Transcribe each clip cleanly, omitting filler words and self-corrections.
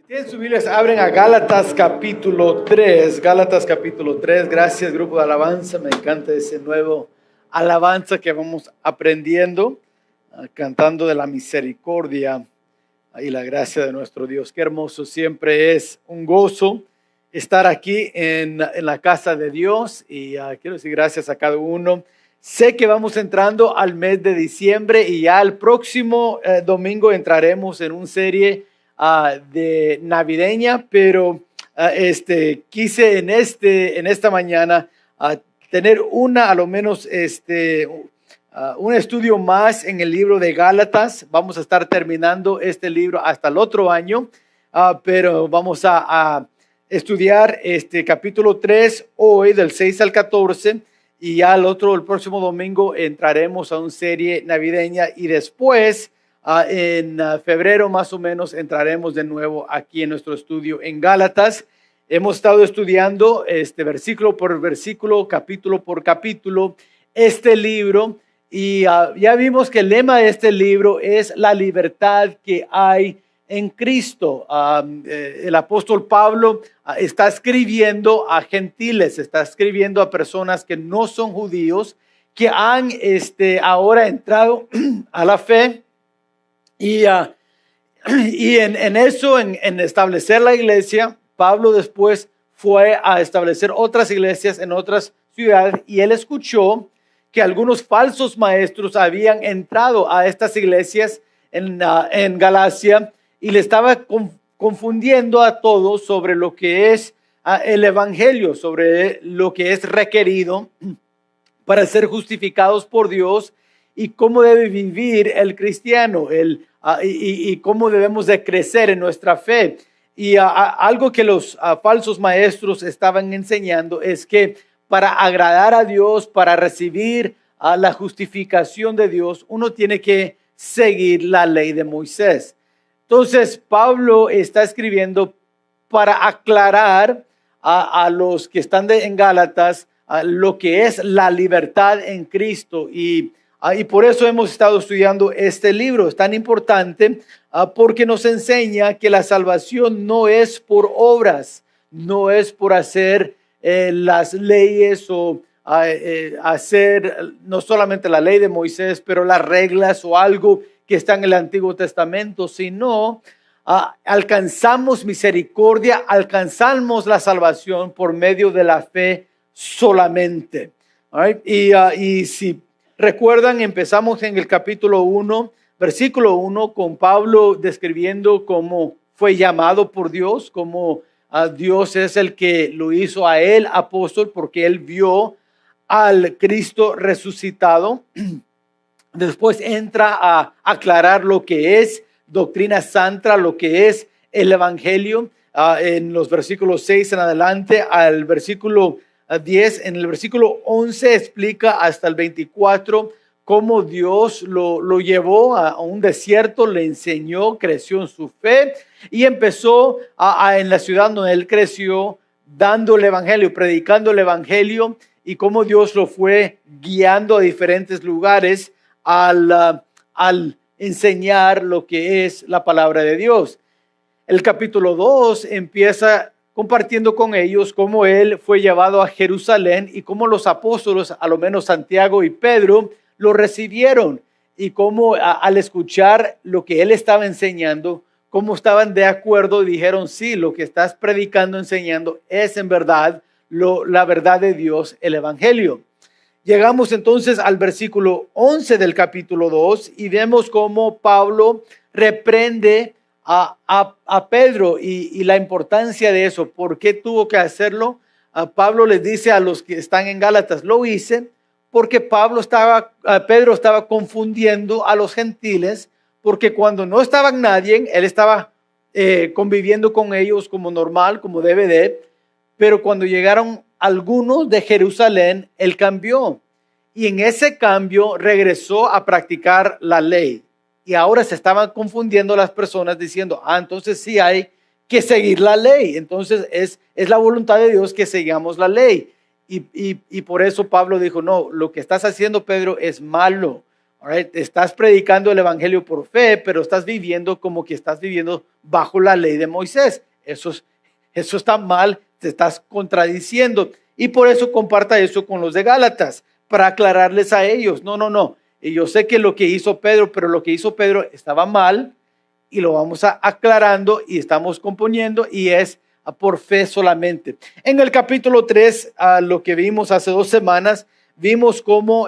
Tienen sus Biblias, abren a Gálatas capítulo 3. Gálatas capítulo 3. Gracias, grupo de alabanza. Me encanta ese nuevo alabanza que vamos aprendiendo, cantando de la misericordia y la gracia de nuestro Dios. Qué hermoso, siempre es un gozo estar aquí en la casa de Dios. Y quiero decir gracias a cada uno. Sé que vamos entrando al mes de diciembre y ya el próximo domingo entraremos en una serie de navideña, pero quise en esta mañana tener a lo menos un estudio más en el libro de Gálatas. Vamos a estar terminando este libro hasta el otro año, pero vamos a estudiar capítulo 3 hoy del 6 al 14 y ya el próximo domingo entraremos a una serie navideña y después en febrero más o menos entraremos de nuevo aquí en nuestro estudio en Gálatas. Hemos estado estudiando versículo por versículo, capítulo por capítulo, este libro y ya vimos que el lema de este libro es la libertad que hay en Cristo. El apóstol Pablo está escribiendo a gentiles, está escribiendo a personas que no son judíos, que han ahora entrado a la fe. Y en eso, en establecer la iglesia, Pablo después fue a establecer otras iglesias en otras ciudades y él escuchó que algunos falsos maestros habían entrado a estas iglesias en Galacia y le estaba confundiendo a todos sobre lo que es el evangelio, sobre lo que es requerido para ser justificados por Dios y cómo debe vivir el cristiano y cómo debemos de crecer en nuestra fe. Y algo que los falsos maestros estaban enseñando es que para agradar a Dios, para recibir la justificación de Dios, uno tiene que seguir la ley de Moisés. Entonces, Pablo está escribiendo para aclarar a los que están en Gálatas lo que es la libertad en Cristo y por eso hemos estado estudiando este libro. Es tan importante porque nos enseña que la salvación no es por obras, no es por hacer las leyes o hacer no solamente la ley de Moisés, pero las reglas o algo que está en el Antiguo Testamento, sino alcanzamos misericordia, alcanzamos la salvación por medio de la fe solamente. Right? Y si recuerdan, empezamos en el capítulo 1, versículo 1, con Pablo describiendo cómo fue llamado por Dios, cómo Dios es el que lo hizo a él apóstol, porque él vio al Cristo resucitado. Después entra a aclarar lo que es doctrina santa, lo que es el evangelio, en los versículos 6 en adelante al versículo 10, en el versículo 11 explica hasta el 24 cómo Dios lo llevó a un desierto, le enseñó, creció en su fe y empezó en la ciudad donde él creció dando el evangelio, predicando el evangelio y cómo Dios lo fue guiando a diferentes lugares al enseñar lo que es la palabra de Dios. El capítulo 2 empieza compartiendo con ellos cómo él fue llevado a Jerusalén y cómo los apóstoles, a lo menos Santiago y Pedro, lo recibieron y cómo al escuchar lo que él estaba enseñando, cómo estaban de acuerdo y dijeron, sí, lo que estás predicando, enseñando es en verdad la verdad de Dios, el evangelio. Llegamos entonces al versículo 11 del capítulo 2 y vemos cómo Pablo reprende a Pedro y la importancia de eso. ¿Por qué tuvo que hacerlo? Pablo les dice a los que están en Gálatas, lo hice porque Pedro estaba confundiendo a los gentiles, porque cuando no estaba nadie, él estaba conviviendo con ellos como normal, como debe de, pero cuando llegaron algunos de Jerusalén, él cambió. Y en ese cambio regresó a practicar la ley. Y ahora se estaban confundiendo las personas diciendo, entonces sí hay que seguir la ley. Entonces es la voluntad de Dios que sigamos la ley. Y por eso Pablo dijo, no, lo que estás haciendo, Pedro, es malo. All right? Estás predicando el evangelio por fe, pero estás viviendo como que estás viviendo bajo la ley de Moisés. Eso está mal, te estás contradiciendo. Y por eso comparta eso con los de Gálatas, para aclararles a ellos. No. Y yo sé que lo que hizo Pedro, pero lo que hizo Pedro estaba mal y lo vamos aclarando y estamos componiendo y es por fe solamente. En el capítulo 3, lo que vimos hace 2 semanas, vimos cómo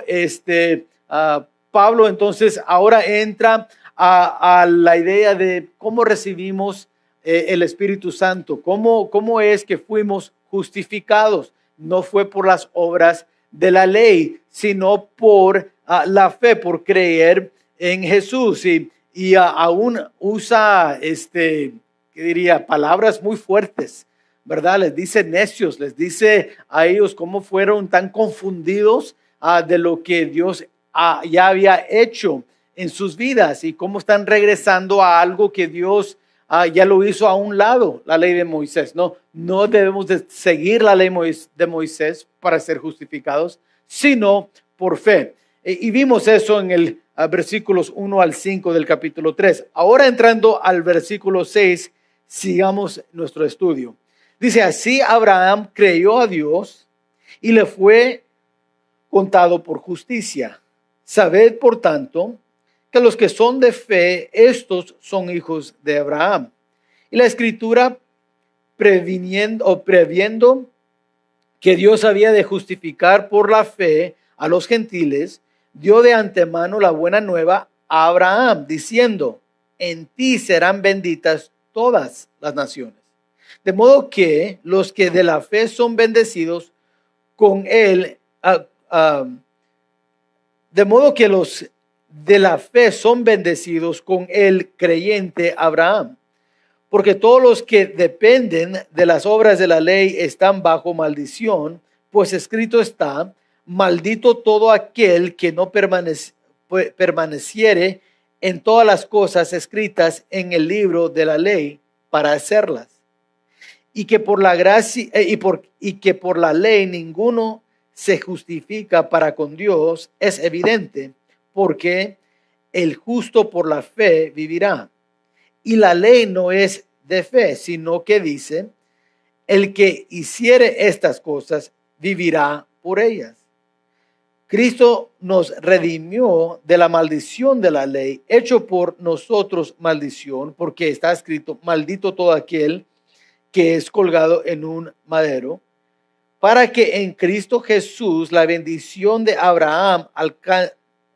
Pablo entonces ahora entra a la idea de cómo recibimos el Espíritu Santo, cómo es que fuimos justificados. No fue por las obras de la ley, sino por la fe, por creer en Jesús. Y aún usa, ¿qué diría? Palabras muy fuertes, ¿verdad? Les dice necios, les dice a ellos cómo fueron tan confundidos de lo que Dios ya había hecho en sus vidas y cómo están regresando a algo que Dios ya lo hizo a un lado, la ley de Moisés. No debemos de seguir la ley de Moisés para ser justificados, sino por fe. Y vimos eso en el versículos 1 al 5 del capítulo 3. Ahora entrando al versículo 6, sigamos nuestro estudio. Dice, así Abraham creyó a Dios y le fue contado por justicia. Sabed, por tanto, que los que son de fe, estos son hijos de Abraham. Y la Escritura, previendo que Dios había de justificar por la fe a los gentiles, dio de antemano la buena nueva a Abraham, diciendo, en ti serán benditas todas las naciones. De modo que los que de la fe son bendecidos con él, de modo que los de la fe son bendecidos con el creyente Abraham. Porque todos los que dependen de las obras de la ley están bajo maldición, pues escrito está, maldito todo aquel que no permaneciere en todas las cosas escritas en el libro de la ley para hacerlas. Y que por la gracia y que por la ley ninguno se justifica para con Dios es evidente, porque el justo por la fe vivirá. Y la ley no es de fe, sino que dice, el que hiciere estas cosas vivirá por ellas. Cristo nos redimió de la maldición de la ley, hecho por nosotros maldición, porque está escrito, maldito todo aquel que es colgado en un madero, para que en Cristo Jesús la bendición de Abraham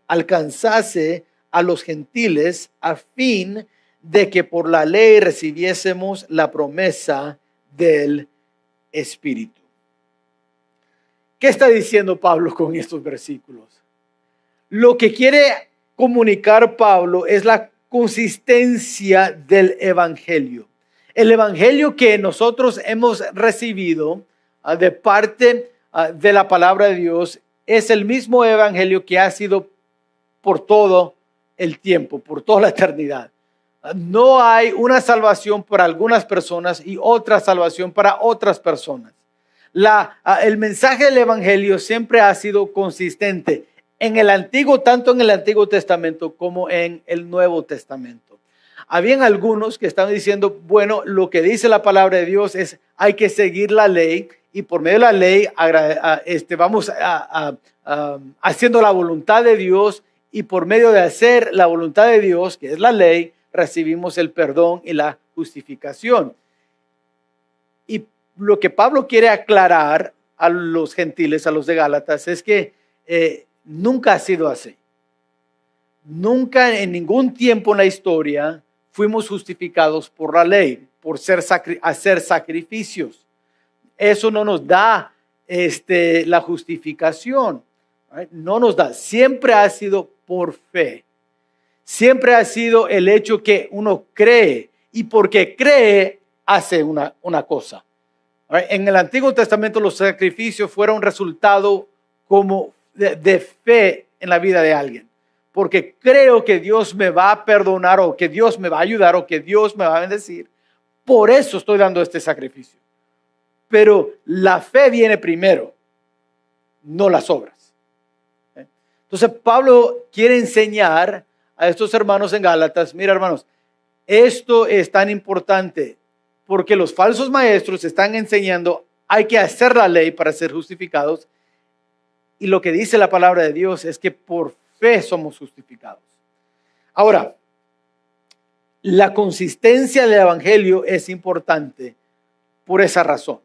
alcanzase a los gentiles, a fin de que por la ley recibiésemos la promesa del Espíritu. ¿Qué está diciendo Pablo con estos versículos? Lo que quiere comunicar Pablo es la consistencia del Evangelio. El Evangelio que nosotros hemos recibido de parte de la palabra de Dios es el mismo Evangelio que ha sido por todo el tiempo, por toda la eternidad. No hay una salvación para algunas personas y otra salvación para otras personas. El mensaje del Evangelio siempre ha sido consistente tanto en el Antiguo Testamento como en el Nuevo Testamento. Habían algunos que estaban diciendo, bueno, lo que dice la palabra de Dios es hay que seguir la ley y por medio de la ley vamos haciendo la voluntad de Dios y por medio de hacer la voluntad de Dios, que es la ley, recibimos el perdón y la justificación. Y lo que Pablo quiere aclarar a los gentiles, a los de Gálatas, es que nunca ha sido así. Nunca en ningún tiempo en la historia fuimos justificados por la ley, por hacer sacrificios. Eso no nos da la justificación. No nos da. Siempre ha sido por fe. Siempre ha sido el hecho que uno cree y porque cree hace una cosa. En el Antiguo Testamento los sacrificios fueron resultado como de fe en la vida de alguien. Porque creo que Dios me va a perdonar o que Dios me va a ayudar o que Dios me va a bendecir. Por eso estoy dando este sacrificio. Pero la fe viene primero, no las obras. Entonces Pablo quiere enseñar a estos hermanos en Gálatas, mira hermanos, esto es tan importante porque los falsos maestros están enseñando hay que hacer la ley para ser justificados y lo que dice la palabra de Dios es que por fe somos justificados. Ahora, la consistencia del evangelio es importante por esa razón.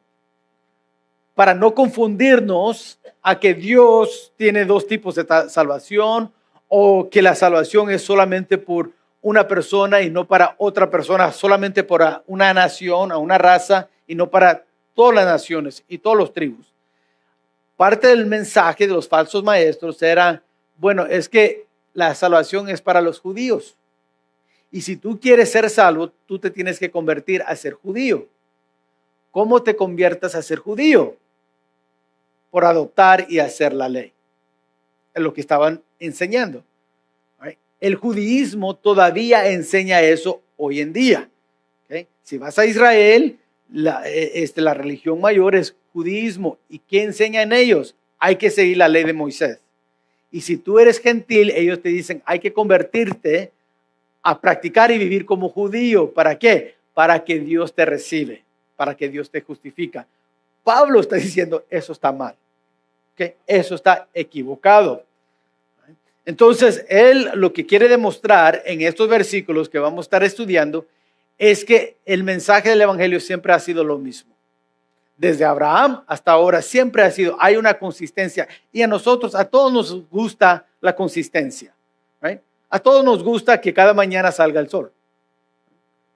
Para no confundirnos a que Dios tiene dos tipos de salvación o que la salvación es solamente por una persona y no para otra persona, solamente para una nación, a una raza y no para todas las naciones y todos los tribus. Parte del mensaje de los falsos maestros era, bueno, es que la salvación es para los judíos. Y si tú quieres ser salvo, tú te tienes que convertir a ser judío. ¿Cómo te conviertas a ser judío? Por adoptar y hacer la ley. Es lo que estaban enseñando. El judaísmo todavía enseña eso hoy en día. Si vas a Israel, la religión mayor es judaísmo. ¿Y qué enseña en ellos? Hay que seguir la ley de Moisés. Y si tú eres gentil, ellos te dicen, hay que convertirte a practicar y vivir como judío. ¿Para qué? Para que Dios te recibe, para que Dios te justifica. Pablo está diciendo, eso está mal. Eso está equivocado. Entonces, él lo que quiere demostrar en estos versículos que vamos a estar estudiando es que el mensaje del evangelio siempre ha sido lo mismo. Desde Abraham hasta ahora siempre ha sido, hay una consistencia y a nosotros, a todos nos gusta la consistencia. A todos nos gusta que cada mañana salga el sol.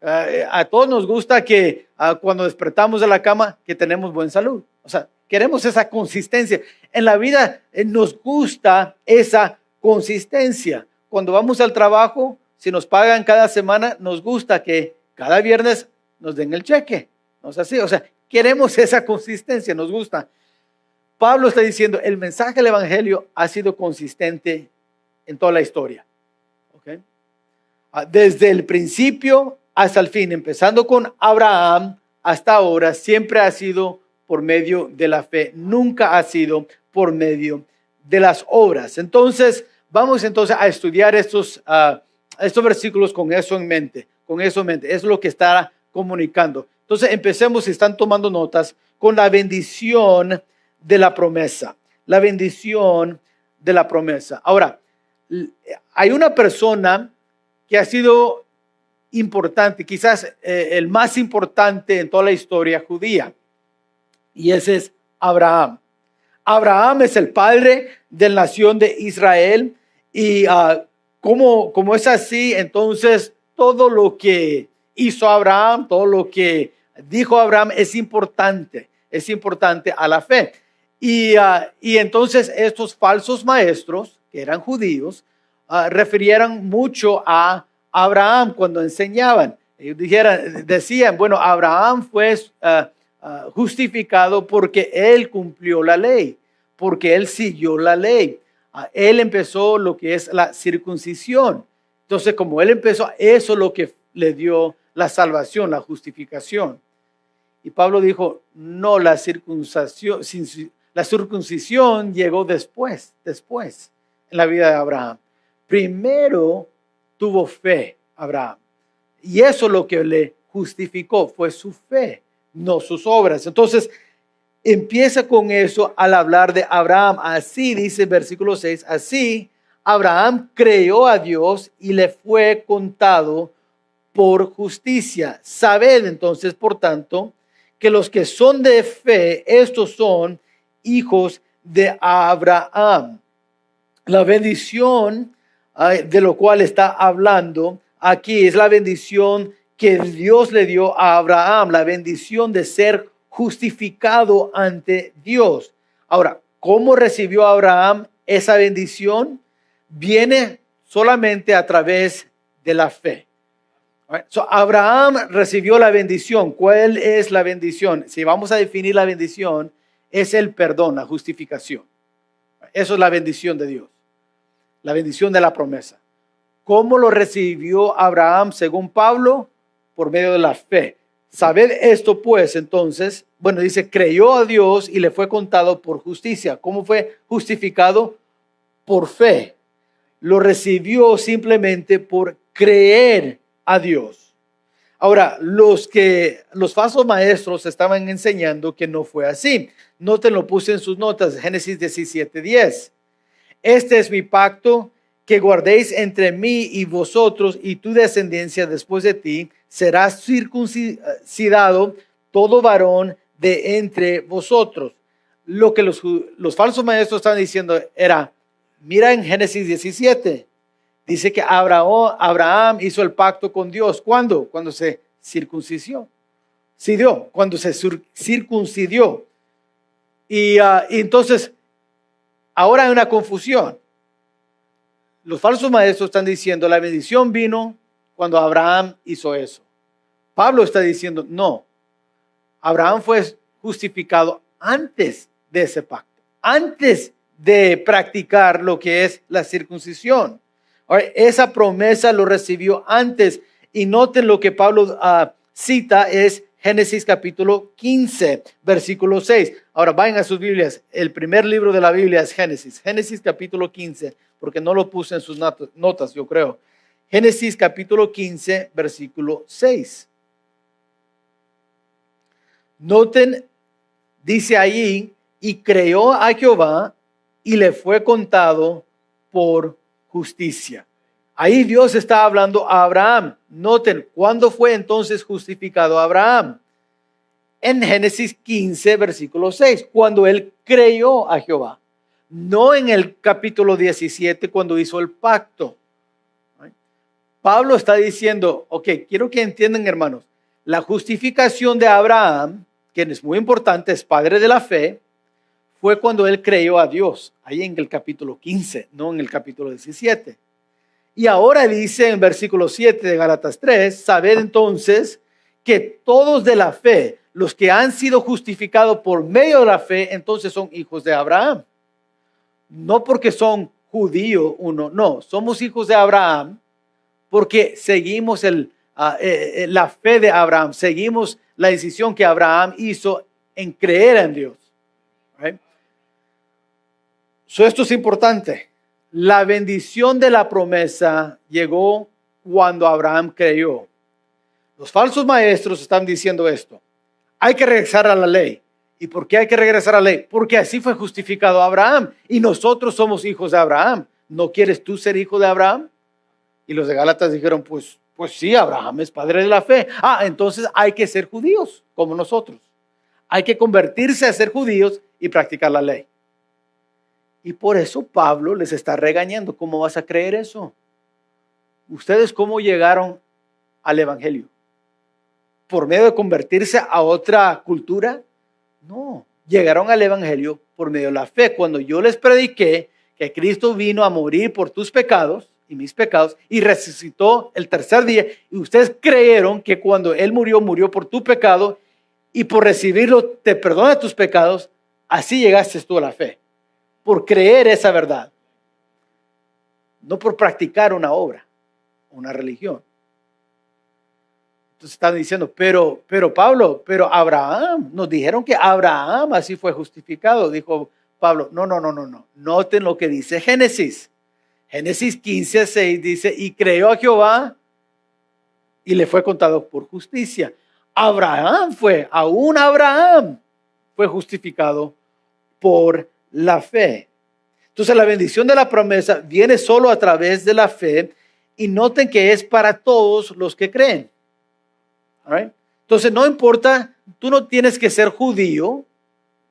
A todos nos gusta que cuando despertamos de la cama que tenemos buena salud. O sea, queremos esa consistencia. En la vida nos gusta esa consistencia. Cuando vamos al trabajo, si nos pagan cada semana, nos gusta que cada viernes nos den el cheque. ¿No es así? O sea, queremos esa consistencia, nos gusta. Pablo está diciendo, el mensaje del evangelio ha sido consistente en toda la historia. ¿Okay? Desde el principio hasta el fin, empezando con Abraham hasta ahora, siempre ha sido por medio de la fe, nunca ha sido por medio de las obras. Entonces, vamos entonces a estudiar estos versículos con eso en mente, es lo que está comunicando. Entonces, empecemos, si están tomando notas, con la bendición de la promesa, la bendición de la promesa. Ahora, hay una persona que ha sido importante, quizás el más importante en toda la historia judía, y ese es Abraham. Abraham es el padre de la nación de Israel y como es así, entonces todo lo que hizo Abraham, todo lo que dijo Abraham es importante a la fe. Y entonces estos falsos maestros, que eran judíos, refirieran mucho a Abraham cuando enseñaban. Ellos decían, bueno, Abraham fue justificado porque él cumplió la ley, porque él siguió la ley. Él empezó lo que es la circuncisión. Entonces, como él empezó, eso es lo que le dio la salvación, la justificación. Y Pablo dijo, no, la circuncisión llegó después en la vida de Abraham. Primero tuvo fe Abraham. Y eso es lo que le justificó, fue su fe, no sus obras. Entonces, empieza con eso al hablar de Abraham. Así dice el versículo 6, así Abraham creyó a Dios y le fue contado por justicia. Sabed entonces, por tanto, que los que son de fe, estos son hijos de Abraham. La bendición de lo cual está hablando aquí es la bendición que Dios le dio a Abraham, la bendición de ser justificado ante Dios. Ahora, ¿cómo recibió Abraham esa bendición? Viene solamente a través de la fe. So, Abraham recibió la bendición. ¿Cuál es la bendición? Si vamos a definir la bendición, es el perdón, la justificación. Eso es la bendición de Dios, la bendición de la promesa. ¿Cómo lo recibió Abraham según Pablo? Por medio de la fe. Sabed esto pues, entonces, dice, creyó a Dios y le fue contado por justicia. ¿Cómo fue justificado? por fe. Lo recibió simplemente por creer a Dios. Ahora, los falsos maestros estaban enseñando que no fue así. Noten, lo puse en sus notas, Génesis 17:10. Este es mi pacto que guardéis entre mí y vosotros, y tu descendencia después de ti será circuncidado todo varón de entre vosotros. Lo que los falsos maestros estaban diciendo era, mira en Génesis 17, dice que Abraham hizo el pacto con Dios. ¿Cuándo? Cuando se circuncidó. Cuando se circuncidó. Y entonces, ahora hay una confusión. Los falsos maestros están diciendo, la bendición vino cuando Abraham hizo eso. Pablo está diciendo, no. Abraham fue justificado antes de ese pacto, antes de practicar lo que es la circuncisión. Ahora, esa promesa lo recibió antes. Y noten lo que Pablo cita es Génesis capítulo 15, versículo 6. Ahora vayan a sus Biblias. El primer libro de la Biblia es Génesis. Génesis capítulo 15, porque no lo puse en sus notas, yo creo. Génesis capítulo 15, versículo 6. Noten, dice allí, y creyó a Jehová y le fue contado por justicia. Ahí Dios está hablando a Abraham. Noten, ¿cuándo fue entonces justificado Abraham? En Génesis 15, versículo 6, cuando él creyó a Jehová. No en el capítulo 17, cuando hizo el pacto. Pablo está diciendo, ok, quiero que entiendan, hermanos, la justificación de Abraham, que es muy importante, es padre de la fe, fue cuando él creyó a Dios, ahí en el capítulo 15, no en el capítulo 17. Y ahora dice en versículo 7 de Gálatas 3, sabed entonces que todos de la fe, los que han sido justificados por medio de la fe, entonces son hijos de Abraham. No porque son judíos uno, no, somos hijos de Abraham porque seguimos la fe de Abraham, seguimos la decisión que Abraham hizo en creer en Dios. Right? So, esto es importante. La bendición de la promesa llegó cuando Abraham creyó. Los falsos maestros están diciendo esto. Hay que regresar a la ley. ¿Y por qué hay que regresar a la ley? Porque así fue justificado Abraham. Y nosotros somos hijos de Abraham. ¿No quieres tú ser hijo de Abraham? Y los de Gálatas dijeron, pues sí, Abraham es padre de la fe. Entonces hay que ser judíos como nosotros. Hay que convertirse a ser judíos y practicar la ley. Y por eso Pablo les está regañando. ¿Cómo vas a creer eso? ¿Ustedes cómo llegaron al evangelio? ¿Por medio de convertirse a otra cultura? No, llegaron al evangelio por medio de la fe. Cuando yo les prediqué que Cristo vino a morir por tus pecados y mis pecados y resucitó el tercer día, y ustedes creyeron que cuando Él murió, murió por tu pecado y por recibirlo te perdona tus pecados, así llegaste tú a la fe. Por creer esa verdad, no por practicar una obra, una religión. Entonces están diciendo, pero Pablo, pero Abraham, nos dijeron que Abraham así fue justificado. Dijo Pablo, no. Noten lo que dice Génesis. Génesis 15, 6 dice, y creyó a Jehová y le fue contado por justicia. Aún Abraham fue justificado por la fe. Entonces la bendición de la promesa viene solo a través de la fe, y noten que es para todos los que creen. All right? Entonces no importa, tú no tienes que ser judío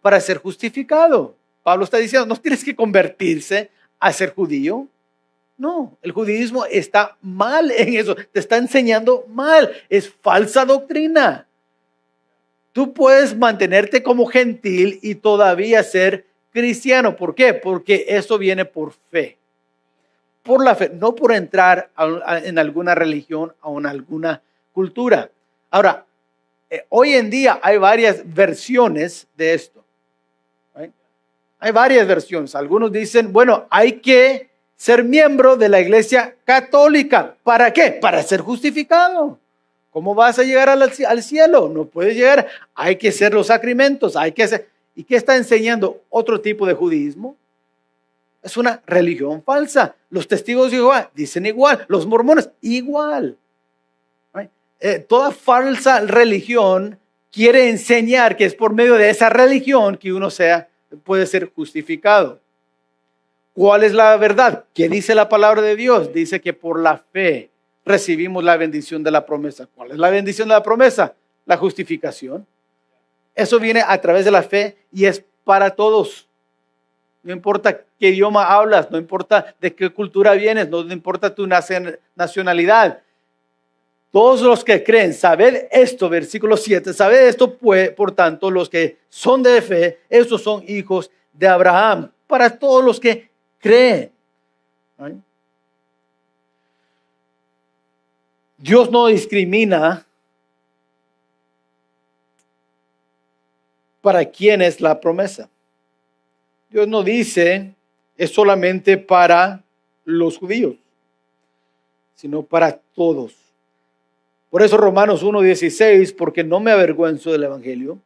para ser justificado. Pablo está diciendo, no tienes que convertirse a ser judío. No, el judaísmo está mal en eso, te está enseñando mal, es falsa doctrina. Tú puedes mantenerte como gentil y todavía ser cristiano. ¿Por qué? Porque eso viene por fe. Por la fe, no por entrar en alguna religión o en alguna cultura. Ahora, hoy en día hay varias versiones de esto. ¿Right? Hay varias versiones. Algunos dicen, bueno, hay que ser miembro de la iglesia católica. ¿Para qué? Para ser justificado. ¿Cómo vas a llegar al cielo? No puedes llegar. Hay que hacer los sacramentos. Hay que hacer. ¿Y qué está enseñando otro tipo de judaísmo? Es una religión falsa. Los testigos de Jehová dicen igual. Los mormones igual. Toda falsa religión quiere enseñar que es por medio de esa religión que uno puede ser justificado. ¿Cuál es la verdad? ¿Qué dice la palabra de Dios? Dice que por la fe recibimos la bendición de la promesa. ¿Cuál es la bendición de la promesa? La justificación. Eso viene a través de la fe y es para todos. No importa qué idioma hablas, no importa de qué cultura vienes, no importa tu nacionalidad. Todos los que creen, sabed esto, versículo 7, sabed esto, pues, por tanto, los que son de fe, estos son hijos de Abraham. Para todos los que creen. ¿Right? Dios no discrimina para quién es la promesa. Dios no dice es solamente para los judíos, sino para todos. Por eso Romanos 1:16, porque no me avergüenzo del evangelio,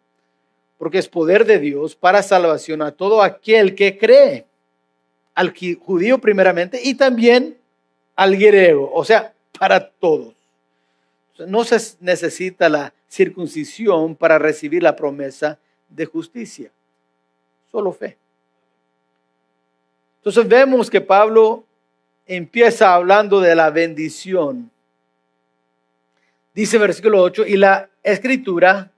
porque es poder de Dios para salvación a todo aquel que cree, al judío primeramente y también al griego, o sea, para todos. No se necesita la circuncisión para recibir la promesa de justicia, solo fe. Entonces vemos que Pablo empieza hablando de la bendición. Dice versículo 8, y la escritura,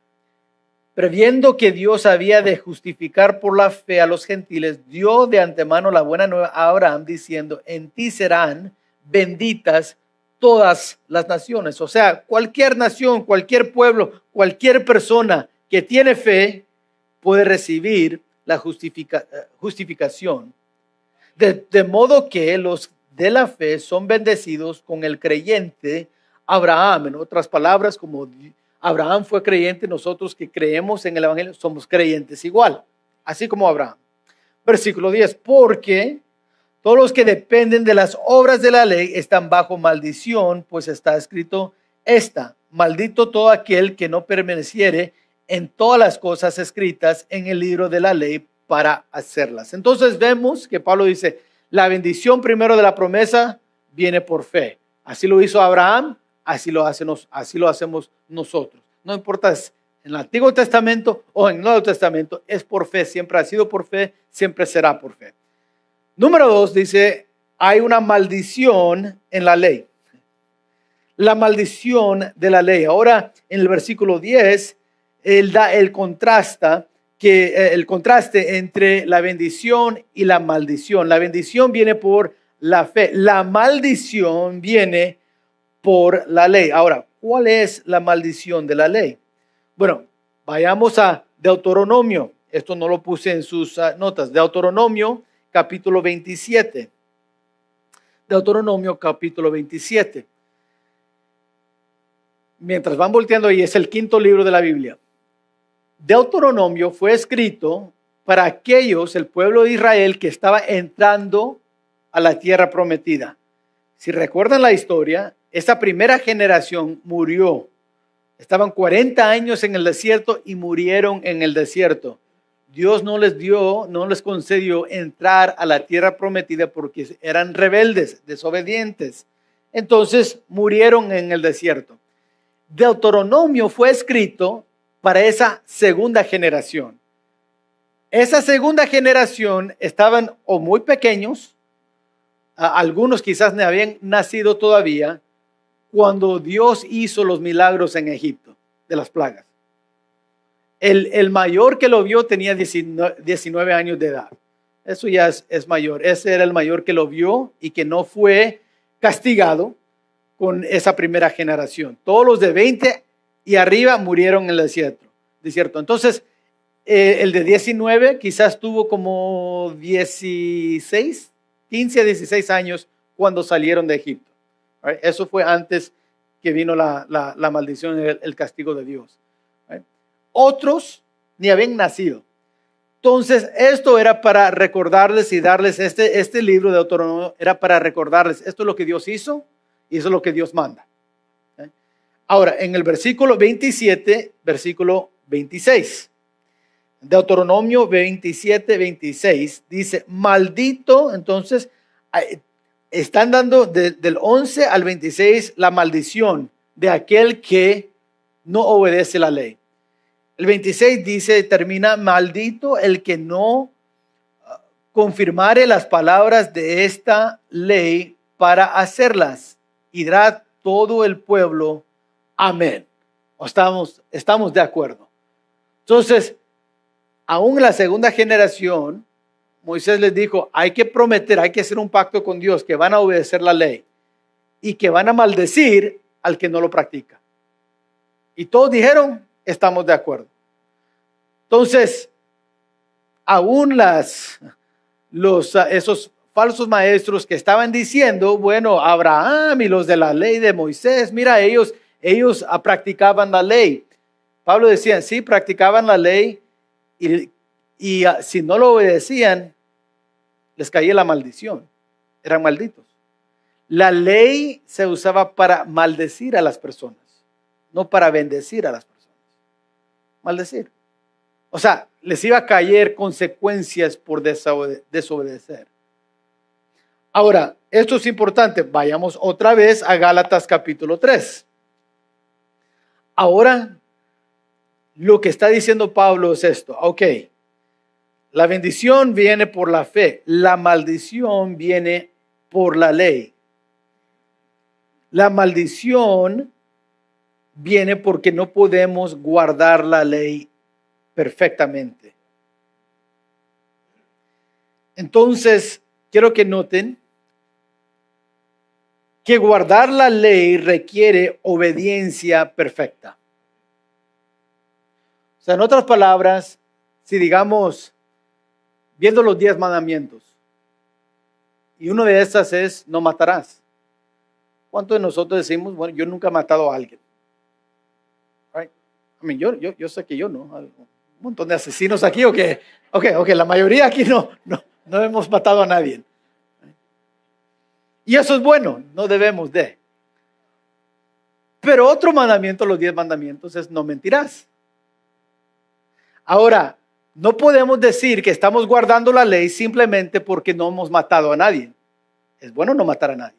previendo que Dios había de justificar por la fe a los gentiles, dio de antemano la buena nueva a Abraham, diciendo, en ti serán benditas todas las naciones. O sea, cualquier nación, cualquier pueblo, cualquier persona que tiene fe puede recibir la justificación. De modo que los de la fe son bendecidos con el creyente Abraham. En otras palabras, como Abraham fue creyente, nosotros que creemos en el evangelio somos creyentes igual, así como Abraham. Versículo 10, porque todos los que dependen de las obras de la ley están bajo maldición, pues está escrito maldito todo aquel que no permaneciere en todas las cosas escritas en el libro de la ley para hacerlas. Entonces vemos que Pablo dice, la bendición primero de la promesa viene por fe. Así lo hizo Abraham, así lo hacemos nosotros. No importa si en el Antiguo Testamento o en el Nuevo Testamento, es por fe, siempre ha sido por fe, siempre será por fe. Número 2 dice, hay una maldición en la ley. La maldición de la ley. Ahora en el versículo 10, él da el contraste entre la bendición y la maldición. La bendición viene por la fe. La maldición viene por la ley. Ahora, ¿cuál es la maldición de la ley? Bueno, vayamos a Deuteronomio. Esto no lo puse en sus notas. Deuteronomio, capítulo 27. Deuteronomio, capítulo 27. Mientras van volteando ahí, es el quinto libro de la Biblia. Deuteronomio fue escrito para aquellos, el pueblo de Israel, que estaba entrando a la tierra prometida. Si recuerdan la historia, esta primera generación murió. Estaban 40 años en el desierto y murieron en el desierto. Dios no les concedió entrar a la tierra prometida porque eran rebeldes, desobedientes. Entonces murieron en el desierto. Deuteronomio fue escrito para esa segunda generación. Esa segunda generación estaban o muy pequeños, algunos quizás no habían nacido todavía, cuando Dios hizo los milagros en Egipto, de las plagas. El mayor que lo vio tenía 19 años de edad. Eso ya es mayor. Ese era el mayor que lo vio y que no fue castigado con esa primera generación. Todos los de 20 y arriba murieron en el desierto. Entonces, el de 19 quizás tuvo como 15 a 16 años cuando salieron de Egipto. Right? Eso fue antes que vino la maldición, el castigo de Dios. Right? Otros ni habían nacido. Entonces, esto era para recordarles y darles este libro de Deuteronomio, era para recordarles, esto es lo que Dios hizo y eso es lo que Dios manda. ¿Okay? Ahora, en el versículo 27, versículo 26. Deuteronomio 27:26 dice, maldito, entonces, están dando del 11 al 26 la maldición de aquel que no obedece la ley. El 26 dice, termina, maldito el que no confirmare las palabras de esta ley para hacerlas. Y dirá todo el pueblo, amén. Estamos de acuerdo. Entonces, aún en la segunda generación, Moisés les dijo, hay que prometer, hay que hacer un pacto con Dios, que van a obedecer la ley y que van a maldecir al que no lo practica. Y todos dijeron, estamos de acuerdo. Entonces, aún esos falsos maestros que estaban diciendo, bueno, Abraham y los de la ley de Moisés, mira, ellos practicaban la ley. Pablo decía, sí, practicaban la ley y si no lo obedecían, les caía la maldición. Eran malditos. La ley se usaba para maldecir a las personas, no para bendecir a las personas. Maldecir. O sea, les iba a caer consecuencias por desobedecer. Ahora, esto es importante. Vayamos otra vez a Gálatas capítulo 3. Ahora, lo que está diciendo Pablo es esto. Ok, la bendición viene por la fe. La maldición viene por la ley. La maldición viene porque no podemos guardar la ley perfectamente. Entonces, quiero que noten que guardar la ley requiere obediencia perfecta. O sea, en otras palabras, si digamos, viendo los 10 mandamientos, y uno de esas es, no matarás. ¿Cuántos de nosotros decimos, bueno, yo nunca he matado a alguien? Right? I mean, yo sé que yo no. Un montón de asesinos aquí, ok, la mayoría aquí no hemos matado a nadie. Y eso es bueno, no debemos de. Pero otro mandamiento, los 10 mandamientos, es no mentirás. Ahora, no podemos decir que estamos guardando la ley simplemente porque no hemos matado a nadie. Es bueno no matar a nadie.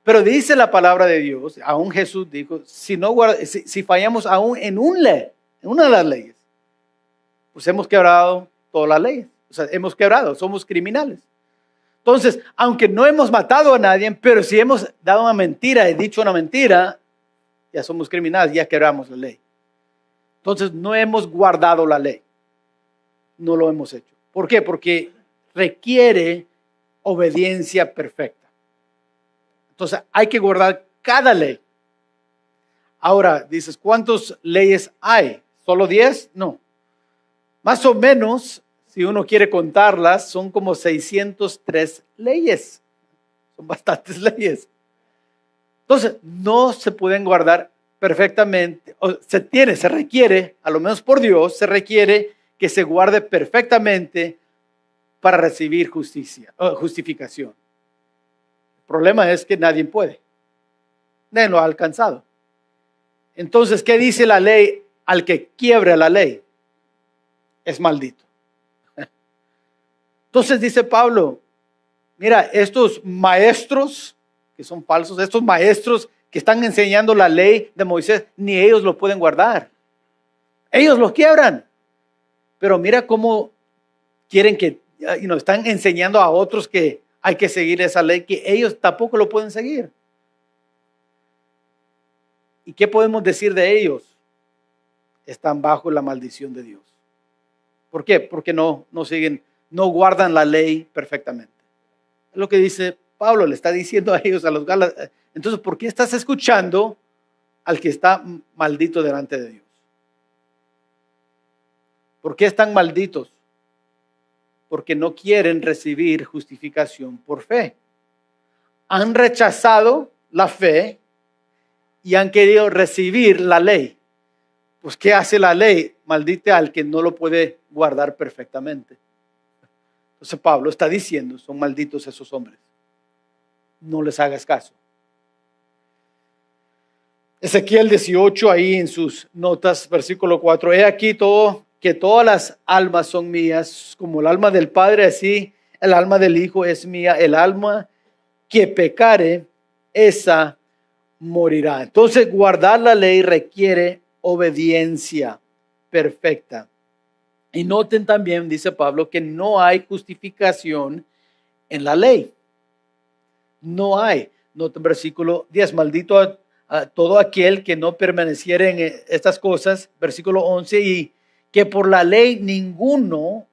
Pero dice la palabra de Dios, aún Jesús dijo, si fallamos aún en una de las leyes, pues hemos quebrado todas las leyes. O sea, somos criminales. Entonces, aunque no hemos matado a nadie, pero si hemos dado una mentira, dicho una mentira, ya somos criminales, ya quebramos la ley. Entonces, no hemos guardado la ley. No lo hemos hecho. ¿Por qué? Porque requiere obediencia perfecta. Entonces, hay que guardar cada ley. Ahora, dices, ¿cuántas leyes hay? ¿Solo 10? No. Más o menos, si uno quiere contarlas, son como 603 leyes. Son bastantes leyes. Entonces, no se pueden guardar perfectamente. Se requiere, a lo menos por Dios, se requiere que se guarde perfectamente para recibir justificación. El problema es que nadie puede. Nadie lo ha alcanzado. Entonces, ¿qué dice la ley? Al que quiebre la ley es maldito. Entonces dice Pablo, mira, estos maestros que son falsos, estos maestros que están enseñando la ley de Moisés, ni ellos lo pueden guardar. Ellos lo quiebran. Pero mira cómo quieren que, están enseñando a otros que hay que seguir esa ley, que ellos tampoco lo pueden seguir. ¿Y qué podemos decir de ellos? Están bajo la maldición de Dios. ¿Por qué? Porque no guardan la ley perfectamente. Es lo que dice Pablo, le está diciendo a ellos, a los Gálatas. Entonces, ¿por qué estás escuchando al que está maldito delante de Dios? ¿Por qué están malditos? Porque no quieren recibir justificación por fe. Han rechazado la fe y han querido recibir la ley. Pues, ¿qué hace la ley? Maldite al que no lo puede guardar perfectamente. Entonces Pablo está diciendo, son malditos esos hombres. No les hagas caso. Ezequiel 18, ahí en sus notas, versículo 4. He aquí todo que todas las almas son mías, como el alma del Padre, así el alma del Hijo es mía. El alma que pecare, esa morirá. Entonces, guardar la ley requiere obediencia perfecta. Y noten también, dice Pablo, que no hay justificación en la ley. No hay. Noten versículo 10, maldito a todo aquel que no permaneciera en estas cosas. Versículo 11, y que por la ley ninguno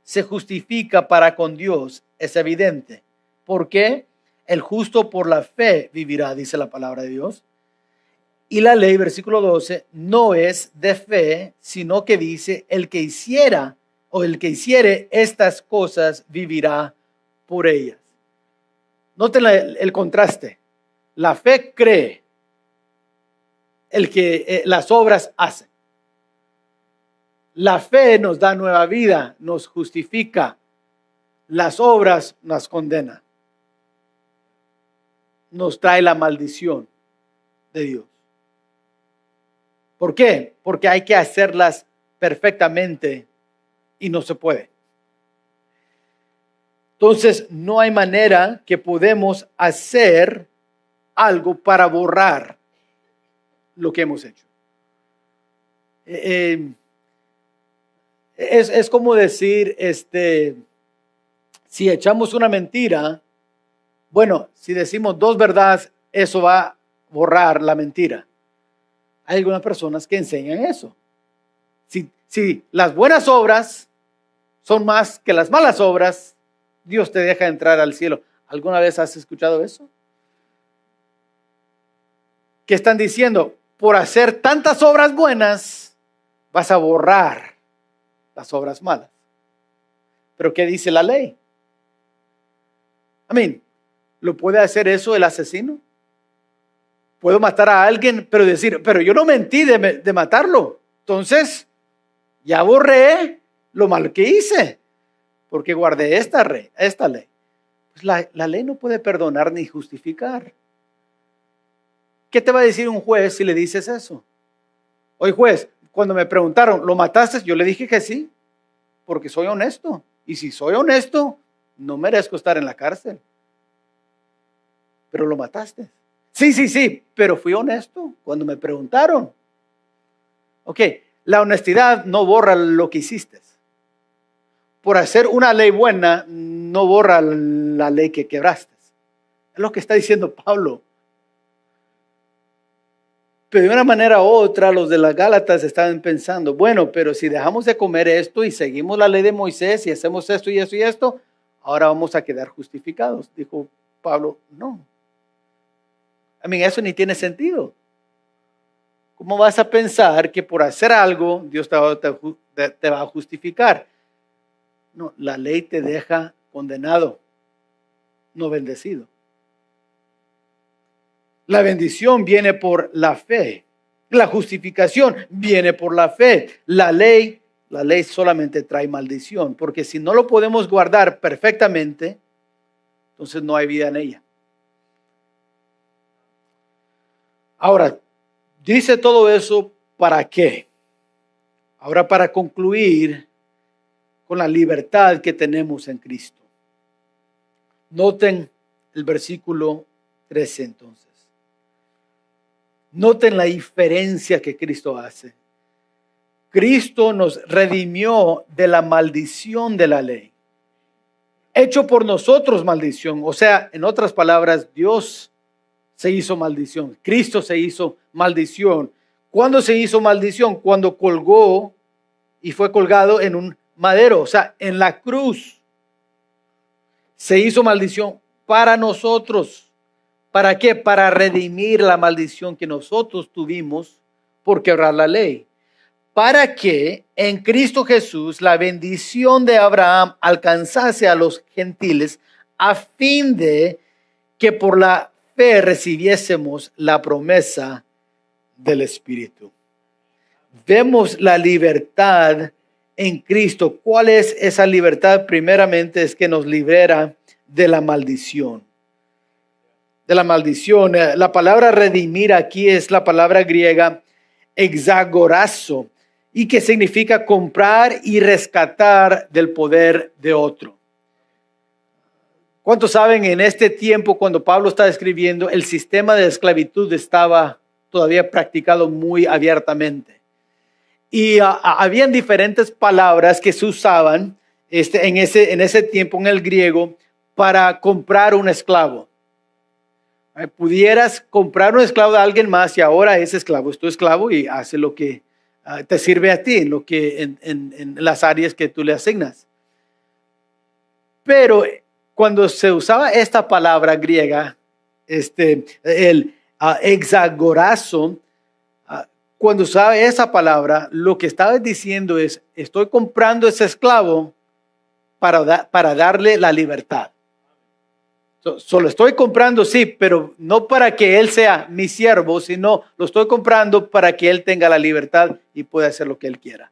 se justifica para con Dios. Es evidente. ¿Por qué? El justo por la fe vivirá, dice la palabra de Dios. Y la ley, versículo 12, no es de fe, sino que dice, el que hiciera o el que hiciere estas cosas vivirá por ellas. Noten el contraste. La fe cree, el que las obras hace. La fe nos da nueva vida, nos justifica. Las obras nos condenan. Nos trae la maldición de Dios. ¿Por qué? Porque hay que hacerlas perfectamente y no se puede. Entonces, no hay manera que podemos hacer algo para borrar lo que hemos hecho. Es como decir, si echamos una mentira, bueno, si decimos 2 verdades, eso va a borrar la mentira. Hay algunas personas que enseñan eso. Si las buenas obras son más que las malas obras, Dios te deja entrar al cielo. ¿Alguna vez has escuchado eso? ¿Qué están diciendo? Por hacer tantas obras buenas, vas a borrar las obras malas. ¿Pero qué dice la ley? ¿Lo puede hacer eso el asesino? Puedo matar a alguien, pero decir, pero yo no mentí de matarlo. Entonces, ya borré lo mal que hice, porque guardé esta ley. Pues la ley no puede perdonar ni justificar. ¿Qué te va a decir un juez si le dices eso? Oye, juez, cuando me preguntaron, ¿lo mataste? Yo le dije que sí, porque soy honesto. Y si soy honesto, no merezco estar en la cárcel. Pero lo mataste. Sí, pero fui honesto cuando me preguntaron. Ok, la honestidad no borra lo que hiciste. Por hacer una ley buena, no borra la ley que quebraste. Es lo que está diciendo Pablo. Pero de una manera u otra, los de las Gálatas estaban pensando, bueno, pero si dejamos de comer esto y seguimos la ley de Moisés y hacemos esto y esto y esto, ahora vamos a quedar justificados. Dijo Pablo, no. Eso ni tiene sentido. ¿Cómo vas a pensar que por hacer algo Dios te va a justificar? No, la ley te deja condenado, no bendecido. La bendición viene por la fe. La justificación viene por la fe. La ley solamente trae maldición, porque si no lo podemos guardar perfectamente, entonces no hay vida en ella. Ahora, dice todo eso, ¿para qué? Ahora, para concluir con la libertad que tenemos en Cristo. Noten el versículo 13 entonces. Noten la diferencia que Cristo hace. Cristo nos redimió de la maldición de la ley. Hecho por nosotros maldición. O sea, en otras palabras, Dios se hizo maldición. Cristo se hizo maldición. ¿Cuándo se hizo maldición? Cuando colgó y fue colgado en un madero. O sea, en la cruz. Se hizo maldición para nosotros. ¿Para qué? Para redimir la maldición que nosotros tuvimos por quebrar la ley. Para que en Cristo Jesús la bendición de Abraham alcanzase a los gentiles a fin de que por la fe recibiésemos la promesa del Espíritu. Vemos la libertad en Cristo. ¿Cuál es esa libertad? Primeramente es que nos libera de la maldición. De la maldición. La palabra redimir aquí es la palabra griega exagorazo, y que significa comprar y rescatar del poder de otro. ¿Cuántos saben en este tiempo cuando Pablo está escribiendo, el sistema de esclavitud estaba todavía practicado muy abiertamente? Y habían diferentes palabras que se usaban en ese tiempo en el griego para comprar un esclavo. Pudieras comprar un esclavo de alguien más y ahora ese esclavo es tu esclavo y hace lo que te sirve a ti en las áreas que tú le asignas. Pero cuando se usaba esta palabra griega, el exagorazo, cuando usaba esa palabra, lo que estaba diciendo es, estoy comprando ese esclavo para darle la libertad. Solo estoy comprando, sí, pero no para que él sea mi siervo, sino lo estoy comprando para que él tenga la libertad y pueda hacer lo que él quiera.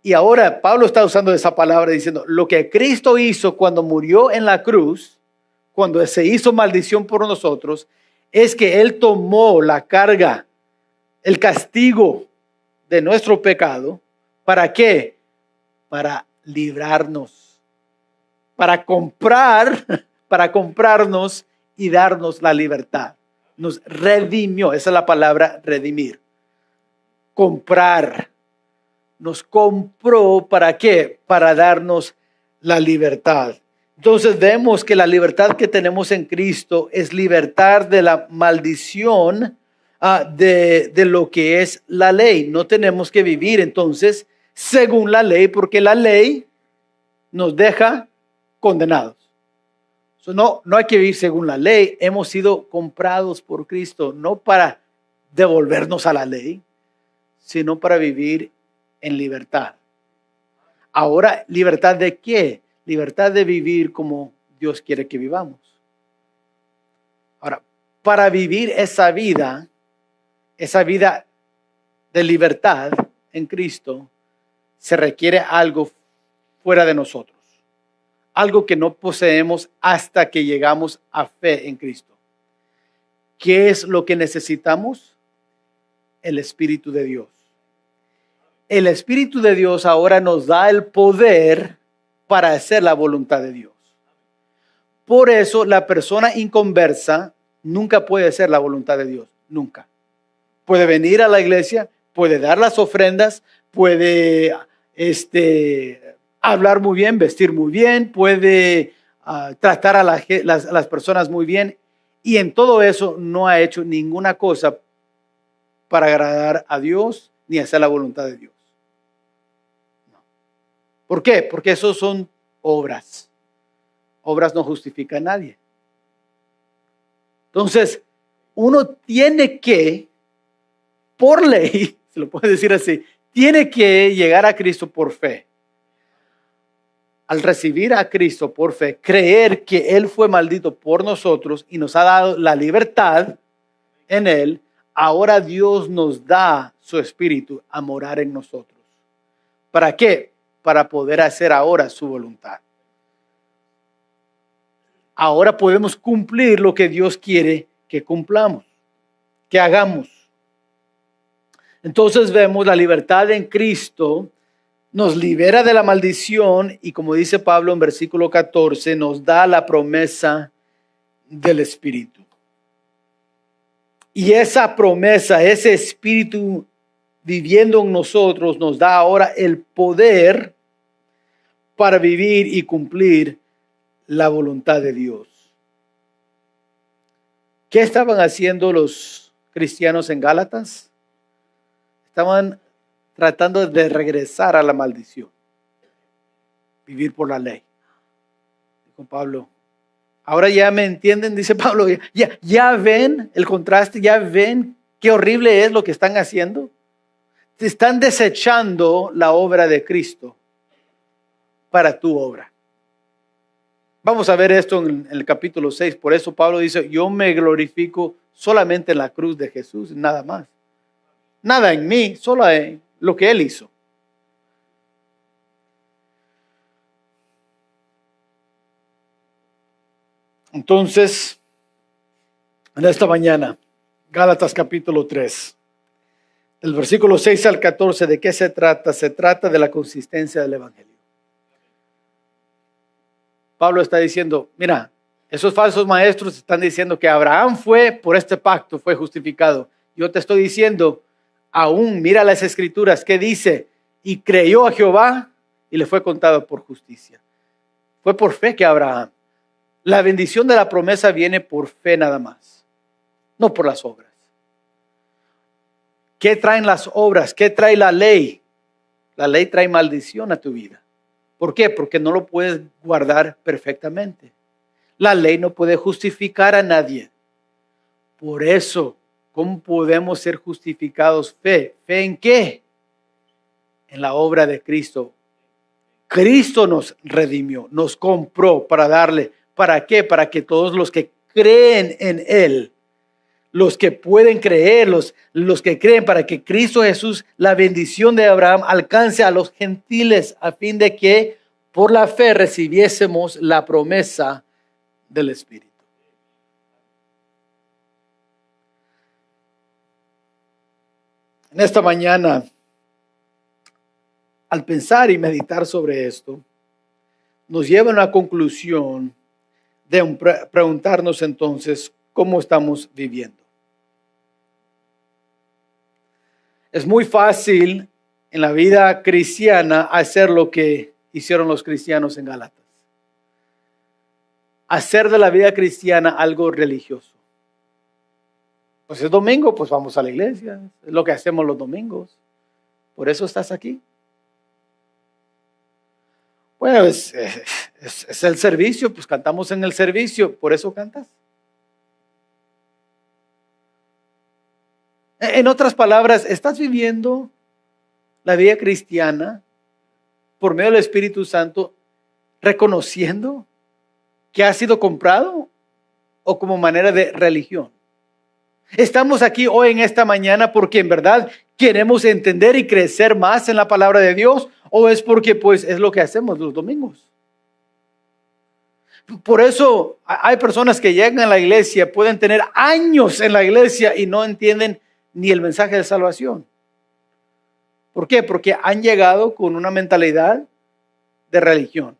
Y ahora Pablo está usando esa palabra diciendo, lo que Cristo hizo cuando murió en la cruz, cuando se hizo maldición por nosotros, es que él tomó la carga, el castigo de nuestro pecado. ¿Para qué? Para librarnos, para comprarnos y darnos la libertad. Nos redimió, esa es la palabra redimir. Comprar. Nos compró, ¿para qué? Para darnos la libertad. Entonces vemos que la libertad que tenemos en Cristo es libertad de la maldición de lo que es la ley. No tenemos que vivir entonces según la ley, porque la ley nos deja condenados. No hay que vivir según la ley. Hemos sido comprados por Cristo, no para devolvernos a la ley, sino para vivir en libertad. Ahora, ¿libertad de qué? Libertad de vivir como Dios quiere que vivamos. Ahora, para vivir esa vida de libertad en Cristo, se requiere algo fuera de nosotros. Algo que no poseemos hasta que llegamos a fe en Cristo. ¿Qué es lo que necesitamos? El Espíritu de Dios. El Espíritu de Dios ahora nos da el poder para hacer la voluntad de Dios. Por eso la persona inconversa nunca puede hacer la voluntad de Dios, nunca. Puede venir a la iglesia, puede dar las ofrendas, puede hablar muy bien, vestir muy bien, puede tratar a las personas muy bien, y en todo eso no ha hecho ninguna cosa para agradar a Dios ni hacer la voluntad de Dios. ¿Por qué? Porque eso son obras. Obras no justifican a nadie. Entonces, uno tiene que, por ley, se lo puede decir así, tiene que llegar a Cristo por fe. Al recibir a Cristo por fe, creer que Él fue maldito por nosotros y nos ha dado la libertad en Él, ahora Dios nos da su Espíritu a morar en nosotros. ¿Para qué? Para poder hacer ahora su voluntad. Ahora podemos cumplir lo que Dios quiere que cumplamos, que hagamos. Entonces vemos la libertad en Cristo, nos libera de la maldición y, como dice Pablo en versículo 14, nos da la promesa del Espíritu. Y esa promesa, ese Espíritu viviendo en nosotros, nos da ahora el poder para vivir y cumplir la voluntad de Dios. ¿Qué estaban haciendo los cristianos en Gálatas? Estaban tratando de regresar a la maldición, vivir por la ley. Dijo Pablo, ahora ya me entienden, dice Pablo, ya ven el contraste, ya ven qué horrible es lo que están haciendo. Están desechando la obra de Cristo para tu obra. Vamos a ver esto en el capítulo 6. Por eso Pablo dice, yo me glorifico solamente en la cruz de Jesús, nada más. Nada en mí, solo en lo que Él hizo. Entonces, en esta mañana, Gálatas capítulo 3. Del versículo 6 al 14, ¿de qué se trata? Se trata de la consistencia del evangelio. Pablo está diciendo, mira, esos falsos maestros están diciendo que Abraham fue por este pacto, fue justificado. Yo te estoy diciendo, aún mira las escrituras, que dice, y creyó a Jehová y le fue contado por justicia. Fue por fe que Abraham. La bendición de la promesa viene por fe nada más, no por las obras. ¿Qué traen las obras? ¿Qué trae la ley? La ley trae maldición a tu vida. ¿Por qué? Porque no lo puedes guardar perfectamente. La ley no puede justificar a nadie. Por eso, ¿cómo podemos ser justificados? Fe. ¿Fe en qué? En la obra de Cristo. Cristo nos redimió, nos compró para darle. ¿Para qué? Para que todos los que creen en Él, los que pueden creer, los que creen, para que Cristo Jesús, la bendición de Abraham, alcance a los gentiles, a fin de que por la fe recibiésemos la promesa del Espíritu. En esta mañana, al pensar y meditar sobre esto, nos lleva a una conclusión de preguntarnos entonces cómo estamos viviendo. Es muy fácil en la vida cristiana hacer lo que hicieron los cristianos en Gálatas. Hacer de la vida cristiana algo religioso. Pues es domingo, pues vamos a la iglesia. Es lo que hacemos los domingos. Por eso estás aquí. Bueno, es el servicio, pues cantamos en el servicio, por eso cantas. En otras palabras, ¿estás viviendo la vida cristiana por medio del Espíritu Santo reconociendo que ha sido comprado o como manera de religión? Estamos aquí hoy en esta mañana porque en verdad queremos entender y crecer más en la palabra de Dios, o es porque pues es lo que hacemos los domingos. Por eso hay personas que llegan a la iglesia, pueden tener años en la iglesia y no entienden ni el mensaje de salvación. ¿Por qué? Porque han llegado con una mentalidad de religión.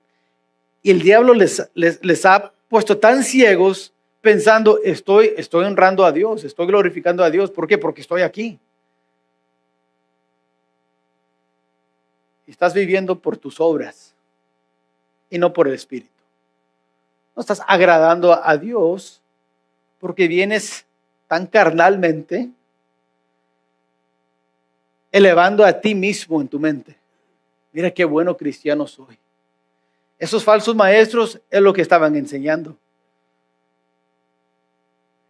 Y el diablo les ha puesto tan ciegos pensando, estoy honrando a Dios, estoy glorificando a Dios. ¿Por qué? Porque estoy aquí. Estás viviendo por tus obras y no por el Espíritu. No estás agradando a Dios porque vienes tan carnalmente elevando a ti mismo en tu mente. Mira qué bueno cristiano soy. Esos falsos maestros es lo que estaban enseñando.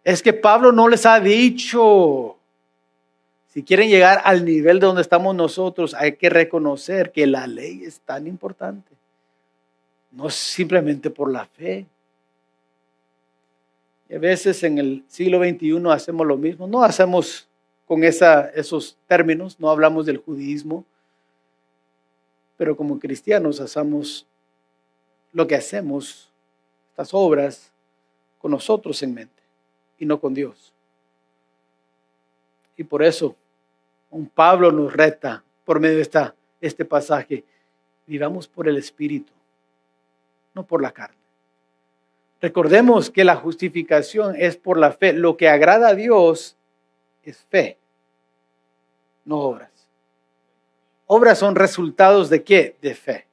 Es que Pablo no les ha dicho, si quieren llegar al nivel de donde estamos nosotros, hay que reconocer que la ley es tan importante. No es simplemente por la fe. Y a veces en el siglo XXI hacemos lo mismo. No hacemos con esos términos, no hablamos del judaísmo, pero como cristianos hacemos lo que hacemos, estas obras, con nosotros en mente y no con Dios. Y por eso un Pablo nos reta por medio de este pasaje: vivamos por el Espíritu, no por la carne. Recordemos que la justificación es por la fe. Lo que agrada a Dios es fe, no obras. Obras son resultados ¿de qué? De fe.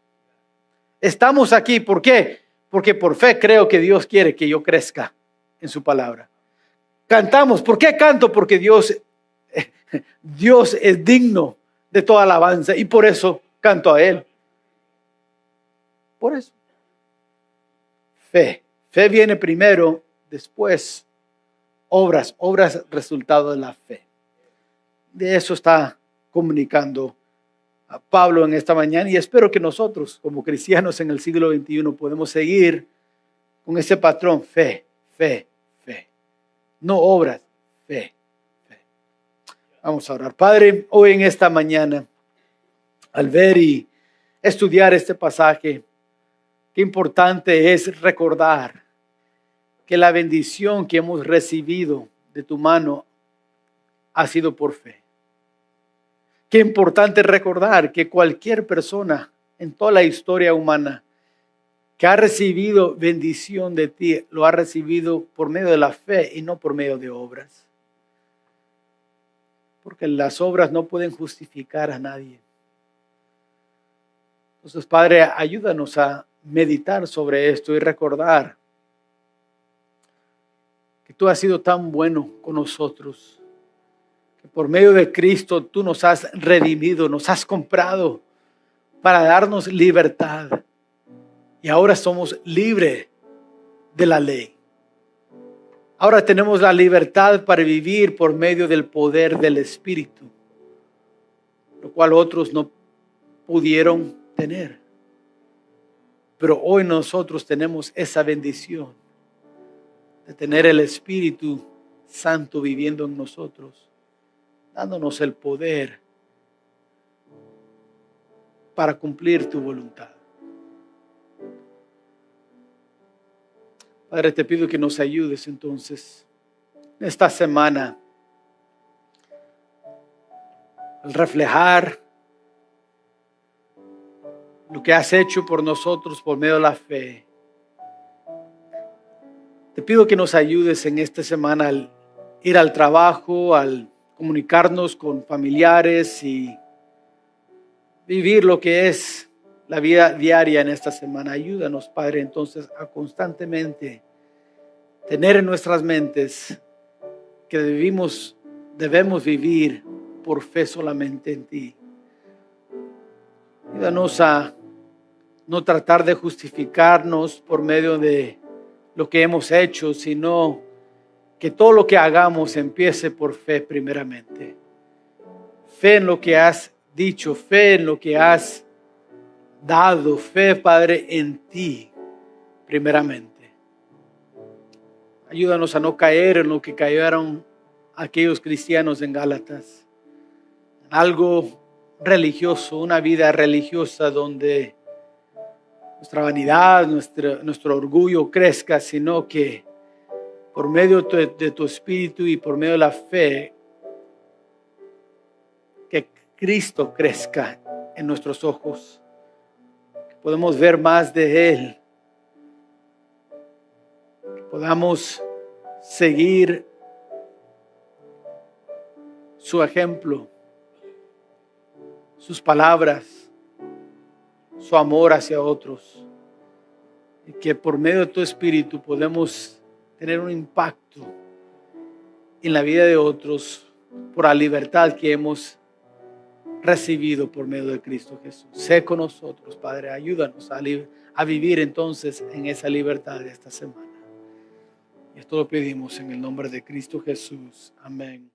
Estamos aquí, ¿por qué? Porque por fe creo que Dios quiere que yo crezca en su palabra. Cantamos, ¿por qué canto? Porque Dios es digno de toda alabanza y por eso canto a Él. Por eso. Fe. Fe viene primero, después obras resultado de la fe. De eso está comunicando a Pablo en esta mañana, y espero que nosotros como cristianos en el siglo XXI podemos seguir con ese patrón: fe, fe, fe. No obras, fe, fe. Vamos a orar. Padre, hoy en esta mañana, al ver y estudiar este pasaje, qué importante es recordar que la bendición que hemos recibido de tu mano ha sido por fe. Qué importante recordar que cualquier persona en toda la historia humana que ha recibido bendición de ti, lo ha recibido por medio de la fe y no por medio de obras. Porque las obras no pueden justificar a nadie. Entonces, Padre, ayúdanos a meditar sobre esto y recordar que tú has sido tan bueno con nosotros, que por medio de Cristo tú nos has redimido, nos has comprado para darnos libertad. Y ahora somos libres de la ley. Ahora tenemos la libertad para vivir por medio del poder del Espíritu, lo cual otros no pudieron tener. Pero hoy nosotros tenemos esa bendición de tener el Espíritu Santo viviendo en nosotros, dándonos el poder para cumplir tu voluntad. Padre, te pido que nos ayudes entonces esta semana al reflejar lo que has hecho por nosotros por medio de la fe. Te pido que nos ayudes en esta semana al ir al trabajo, al comunicarnos con familiares y vivir lo que es la vida diaria en esta semana. Ayúdanos, Padre, entonces a constantemente tener en nuestras mentes que debemos vivir por fe solamente en ti. Ayúdanos a no tratar de justificarnos por medio de lo que hemos hecho, sino que todo lo que hagamos empiece por fe primeramente. Fe en lo que has dicho, fe en lo que has dado, fe, Padre, en ti primeramente. Ayúdanos a no caer en lo que cayeron aquellos cristianos en Gálatas, algo religioso, una vida religiosa donde nuestra vanidad, nuestro orgullo crezca, sino que por medio de tu Espíritu y por medio de la fe, que Cristo crezca en nuestros ojos, que podamos ver más de Él, que podamos seguir su ejemplo, sus palabras, su amor hacia otros, y que por medio de tu Espíritu podemos tener un impacto en la vida de otros por la libertad que hemos recibido por medio de Cristo Jesús. Sé con nosotros, Padre, ayúdanos a vivir entonces en esa libertad de esta semana. Y esto lo pedimos en el nombre de Cristo Jesús. Amén.